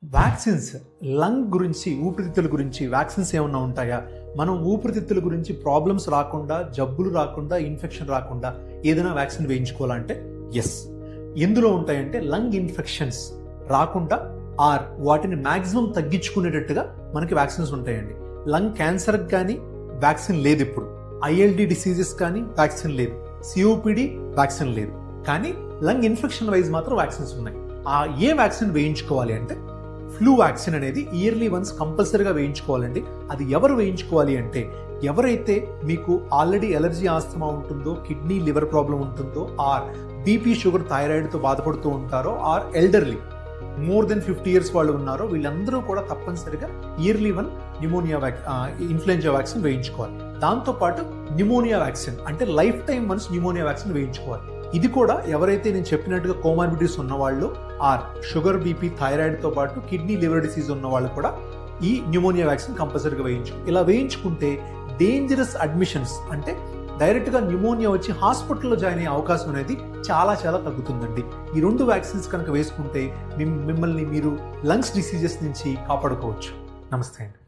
Vaccines lung గురించి ఊపిరితిత్తుల గురించి వ్యాక్సిన్స్ ఏమన్నా ఉంటాయా? మనం ఊపిరితిత్తుల గురించి ప్రాబ్లమ్స్ రాకుండా, జబ్బులు రాకుండా, ఇన్ఫెక్షన్ రాకుండా ఏదైనా వ్యాక్సిన్ వేయించుకోవాలంటే ఎస్. ఎందులో ఉంటాయంటే లంగ్ ఇన్ఫెక్షన్స్ రాకుండా ఆర్ వాటిని మ్యాక్సిమం తగ్గించుకునేటట్టుగా మనకి వ్యాక్సిన్స్ ఉంటాయండి. లంగ్ క్యాన్సర్కి కానీ వ్యాక్సిన్ లేదు, ఇప్పుడు ILD డిసీజెస్ కానీ వ్యాక్సిన్ లేదు, COPD వ్యాక్సిన్ లేదు, కానీ లంగ్ ఇన్ఫెక్షన్ వైజ్ మాత్రం వ్యాక్సిన్స్ ఉన్నాయి. ఏ వ్యాక్సిన్ వేయించుకోవాలి అంటే ఫ్లూ వ్యాక్సిన్ అనేది ఇయర్లీ వన్స్ కంపల్సరీగా వేయించుకోవాలండి. అది ఎవరు వేయించుకోవాలి అంటే ఎవరైతే మీకు ఆల్రెడీ ఎలర్జీ, ఆస్తమా ఉంటుందో, కిడ్నీ లివర్ ప్రాబ్లం ఉంటుందో, ఆర్ బీపీ షుగర్ థైరాయిడ్తో బాధపడుతూ ఉంటారో, or elderly more than 50 years వాళ్ళు ఉన్నారో, వీళ్ళందరూ కూడా తప్పనిసరిగా ఇయర్లీ వన్ ఇన్ఫ్లుయెంజా వ్యాక్సిన్ వేయించుకోవాలి. దాంతోపాటు న్యూమోనియా వ్యాక్సిన్ అంటే life time once pneumonia vaccine వేయించుకోవాలి. ఇది కూడా ఎవరైతే నేను చెప్పినట్టుగా కోమార్బిడిటీస్ ఉన్నవాళ్ళు, ఆర్ షుగర్, బీపీ, థైరాయిడ్తో పాటు కిడ్నీ లివర్ డిసీజ్ ఉన్న వాళ్ళు కూడా ఈ న్యూమోనియా వ్యాక్సిన్ కంపల్సరీగా వేయించుకోవాలి. ఇలా వేయించుకుంటే డేంజరస్ అడ్మిషన్స్ అంటే డైరెక్ట్గా న్యూమోనియా వచ్చి హాస్పిటల్లో జాయిన్ అయ్యే అవకాశం అనేది చాలా చాలా తగ్గుతుందండి. ఈ 2 వ్యాక్సిన్స్ కనుక వేసుకుంటే మిమ్మల్ని మీరు లంగ్స్ డిసీజెస్ నుంచి కాపాడుకోవచ్చు. నమస్తే అండి.